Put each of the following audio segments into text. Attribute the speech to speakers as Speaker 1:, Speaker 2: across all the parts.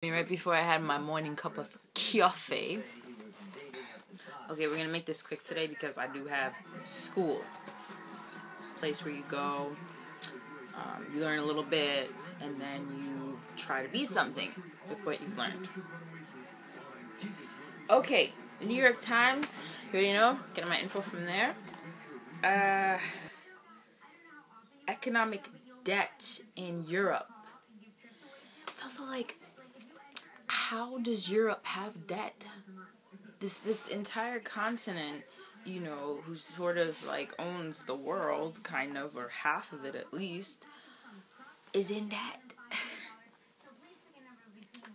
Speaker 1: Right before I had my morning cup of coffee. Okay, we're gonna make this quick today because I do have school. This place where you go, you learn a little bit, and then you try to be something with what you've learned. Okay, New York Times. You already know. Getting my info from there. Economic debt in Europe. It's also like, how does Europe have debt? This entire continent, who sort of like owns the world, kind of, or half of it at least, is in debt.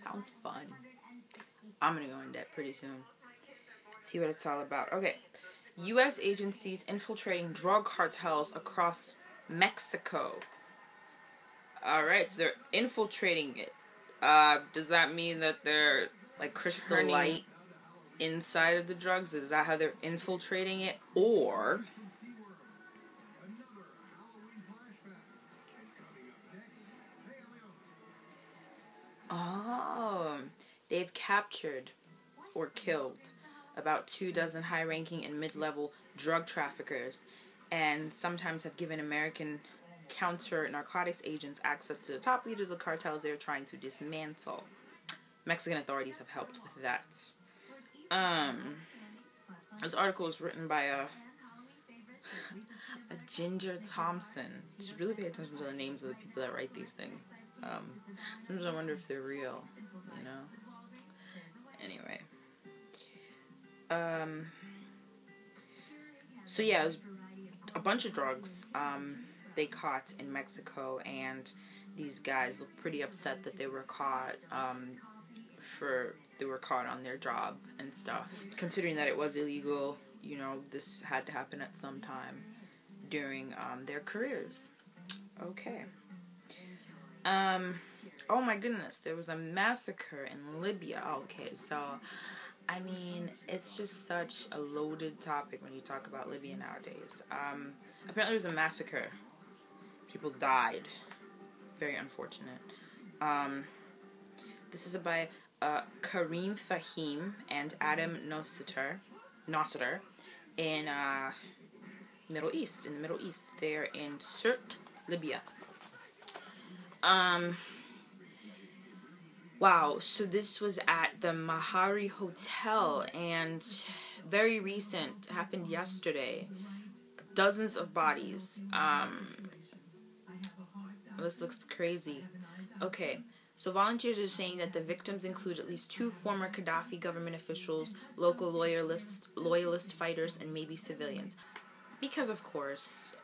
Speaker 1: Sounds fun. I'm gonna go in debt pretty soon. See what it's all about. Okay. U.S. agencies infiltrating drug cartels across Mexico. Alright, so they're infiltrating it. Does that mean that they're like crystal light inside of the drugs? Is that how they're infiltrating it? Or they've captured or killed about 24 high-ranking and mid-level drug traffickers, and sometimes have given American counter-narcotics agents access to the top leaders of cartels they're trying to dismantle. Mexican authorities have helped with that. This article is written by a Ginger Thompson. You should really pay attention to the names of the people that write these things. Sometimes I wonder if they're real, Anyway. So yeah, it was a bunch of drugs they caught in Mexico, and these guys looked pretty upset that they were caught they were caught on their job and stuff. Considering that it was illegal, this had to happen at some time during their careers. Okay. Oh my goodness, there was a massacre in Libya. Okay, so, it's just such a loaded topic when you talk about Libya nowadays. Apparently there was a massacre. People died. Very unfortunate. This is by Karim Fahim and Adam Nosseter in Middle East. In the Middle East, they're in Sirte, Libya. Wow, so this was at the Mahari Hotel, and very recent, happened yesterday. Dozens of bodies. This looks crazy. Okay, so volunteers are saying that the victims include at least 2 former Gaddafi government officials, local loyalist fighters, and maybe civilians. Because, of course,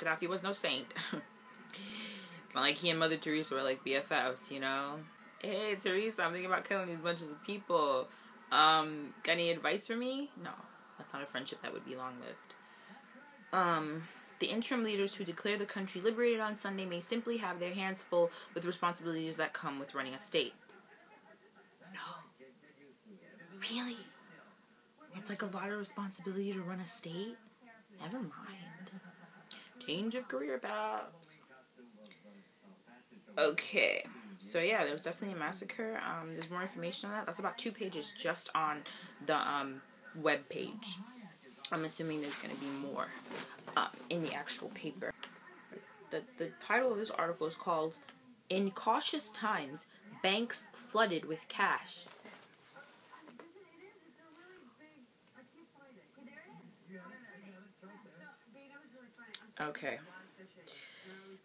Speaker 1: Gaddafi was no saint. It's not like he and Mother Teresa were like BFFs, Hey, Teresa, I'm thinking about killing these bunches of people. Got any advice for me? No, that's not a friendship that would be long-lived. The interim leaders who declare the country liberated on Sunday may simply have their hands full with responsibilities that come with running a state. No. Really? It's like a lot of responsibility to run a state? Never mind. Change of career paths. Okay. So yeah, there was definitely a massacre. There's more information on that. That's about 2 pages just on the web page. I'm assuming there's going to be more in the actual paper. The title of this article is called "In Cautious Times, Banks Flooded with Cash." Okay.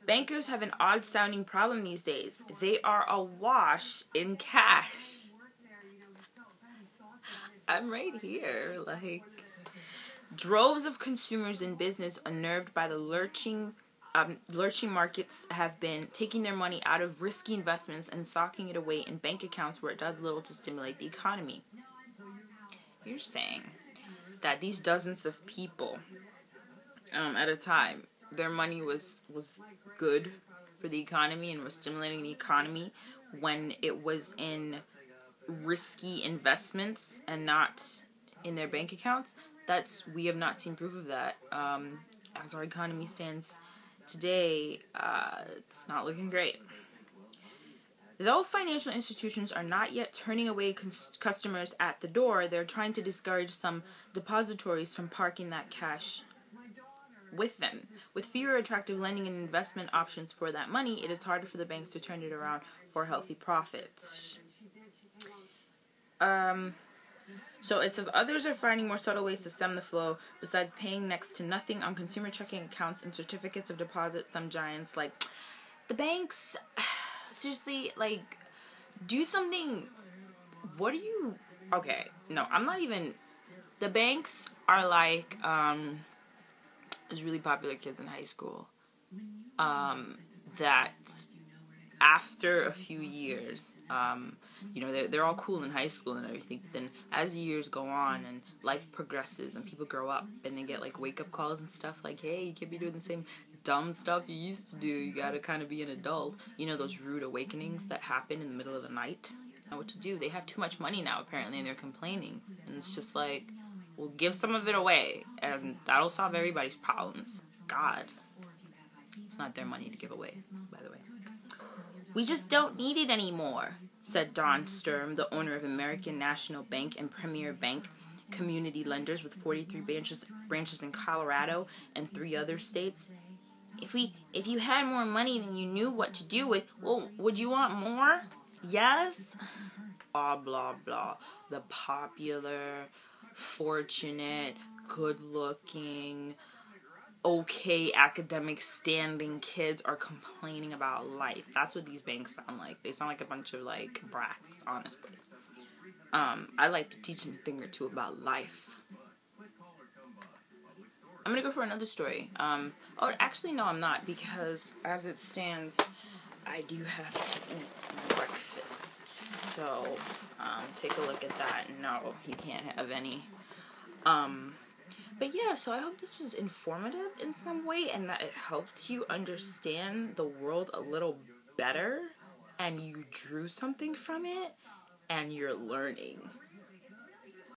Speaker 1: Bankers have an odd-sounding problem these days. They are awash in cash. I'm right here, droves of consumers in business unnerved by the lurching markets have been taking their money out of risky investments and socking it away in bank accounts where it does little to stimulate the economy. You're saying that these dozens of people, at a time, their money was good for the economy and was stimulating the economy when it was in risky investments and not in their bank accounts? We have not seen proof of that. As our economy stands today, it's not looking great. Though financial institutions are not yet turning away customers at the door, they're trying to discourage some depositories from parking that cash with them. With fewer attractive lending and investment options for that money, it is harder for the banks to turn it around for healthy profits. So it says others are finding more subtle ways to stem the flow besides paying next to nothing on consumer checking accounts and certificates of deposit. Some giants like the banks, seriously, like, do something. What are you? Okay, no, I'm not even. The banks are like there's really popular kids in high school that after a few years, they're all cool in high school and everything. But then as the years go on and life progresses and people grow up and they get like wake up calls and stuff like, hey, you can't be doing the same dumb stuff you used to do. You gotta kind of be an adult. You know, those rude awakenings that happen in the middle of the night. Know what to do. They have too much money now apparently and they're complaining. And it's just like, well, give some of it away and that'll solve everybody's problems. God. It's not their money to give away, by the way. We just don't need it anymore, said Don Sturm, the owner of American National Bank and Premier Bank Community Lenders with 43 branches in Colorado and 3 other states. If you had more money than you knew what to do with, well, would you want more? Yes? Blah, blah, blah. The popular, fortunate, good-looking, okay academic standing kids are complaining about life. That's what these banks sound like. They sound like a bunch of like brats, honestly. I like to teach them a thing or two about life. I'm gonna go for another story. Actually no, I'm not, because as it stands I do have to eat breakfast. So take a look at that. No, you can't have any. But yeah, so I hope this was informative in some way and that it helped you understand the world a little better and you drew something from it and you're learning.